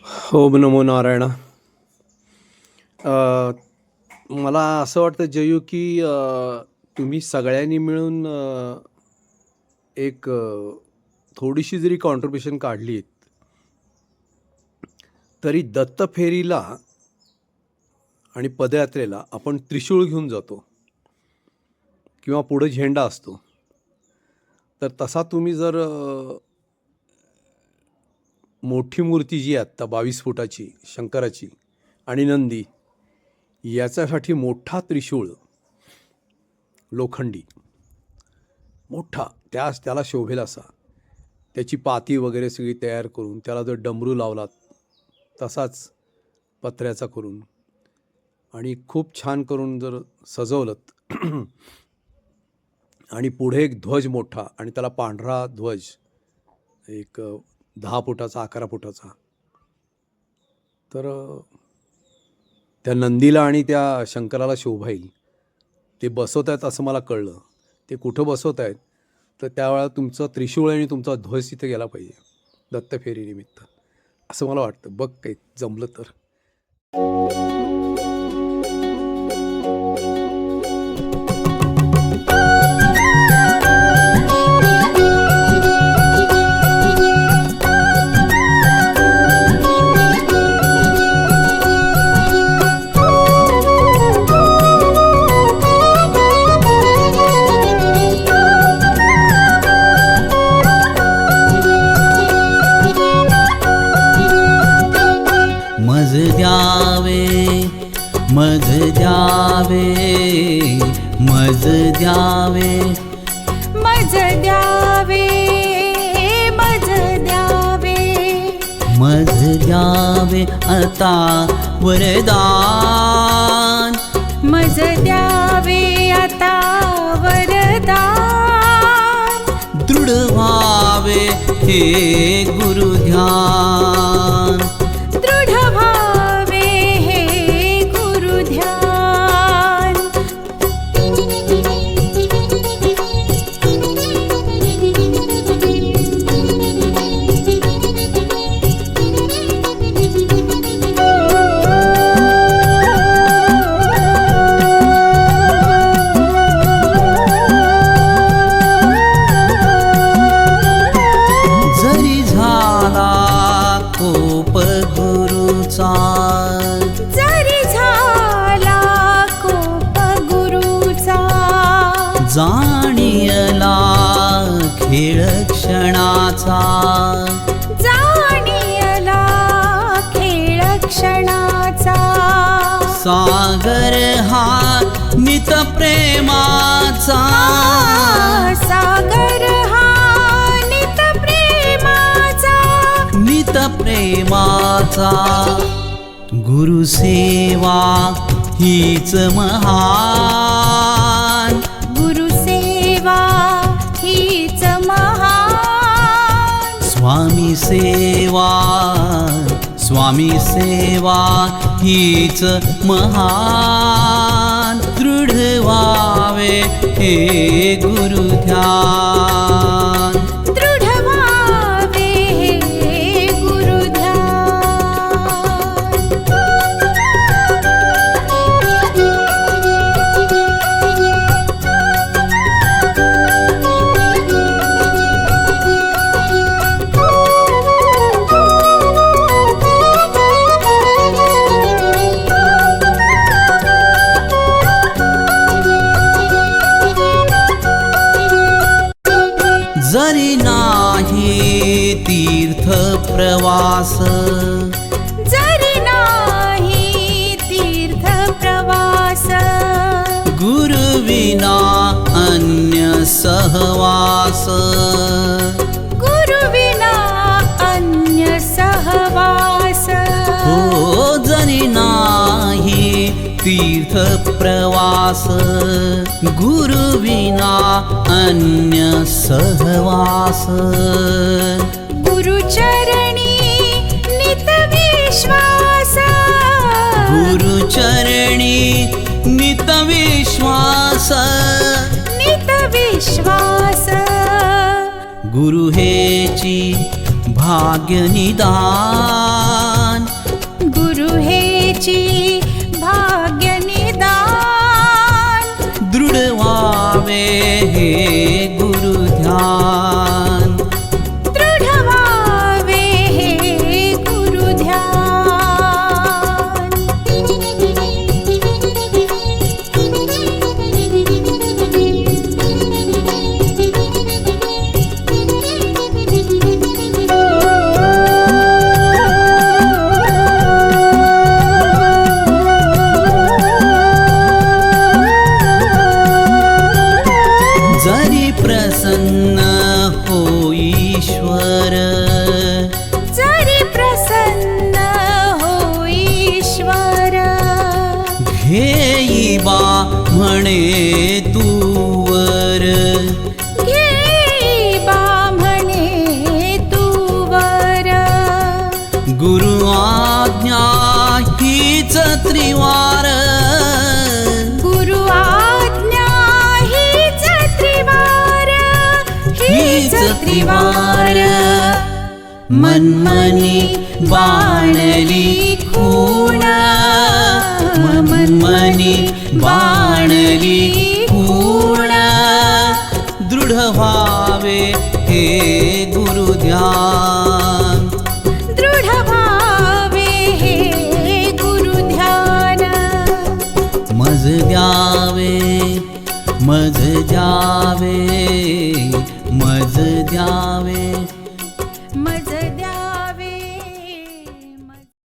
ओम नमो नारायण. मला असं वाटतं जयू की तुम्ही सगळ्यांनी मिळून एक थोडीशी जरी कॉन्ट्रिब्युशन काढलीत तरी दत्त फेरीला आणि पदयात्रेला आपण त्रिशूळ घेऊन जातो किंवा पुढे झेंडा असतो. तर तसा तुम्ही जर मोठी मूर्ती जी आहे आत्ता 22 फुटाची शंकराची आणि नंदी याच्यासाठी मोठा त्रिशूळ लोखंडी मोठा त्याला शोभेल असा त्याची पाती वगैरे सगळी तयार करून त्याला जर डमरू लावलात तसाच पत्र्याचा करून आणि खूप छान करून जर सजवलंत आणि पुढे एक ध्वज मोठा आणि त्याला पांढरा ध्वज एक 10 फुटाचा 11 फुटाचा, तर त्या नंदीला आणि त्या शंकराला शोभाईल. ते बसवत आहेत असं मला कळलं. ते कुठं बसवत आहेत तर त्यावेळेला तुमचं त्रिशूळ आणि तुमचा ध्वज तिथे गेला पाहिजे दत्तफेरीनिमित्त असं मला वाटतं. बघ काही जमलं तर. मज द्यावे मज द्यावे मज द्यावे मज द्यावे मज द्यावे मज द्यावे आता वरदान मज द्यावे आता वरदान दृढ व्हावे हे गुरुध्यान दृढ भावे हे गुरुध्यान. जरी झाला कोप गुरुचा जरी झाला कोप गुरुचा जाणीयला खेळ क्षणाचा जाणीयला खेळ क्षणाचा सागर हा नित प्रेमाचा सागर हा नित प्रेमाचा नित प्रेमाचा गुरुसेवा हीच महान गुरुसेवा हीच महान स्वामी सेवा हीच महान दृढ व्हावे हे गुरुध्यान दृढ व्हावे हे जरी नाही तीर्थ प्रवास जरी नाही तीर्थ प्रवास गुरुविना अन्य सहवास गुरुविना अन्य सहवास हो जरी नाही तीर्थ प्रवास गुरुविना अन्य सहवास गुरुचरणी नित विश्वास गुरुचरणी नित विश्वास नित विश्वास गुरु हेची भाग्य निदान सेवेची भाग्य निदान दृढ व्हावे हे गुरु ध्यान दृढ व्हावे हे गुरु जरी प्रसन्न हो ईश्वर जरी प्रसन्न हो ईश्वर घेई बा म्हणे तूवर घेई बा म्हणे तूवर गुरु आज्ञा हीच त्रिवार गुरु आज्ञा हीच त्रिवार हीच त्रिवार मनमनी बाणली खूण मनमनी बाणली खूण दृढ व्हावे हे गुरु ध्यान दृढ व्हावे हे गुरु ध्यान मज द्यावे मज द्यावे मज द्यावे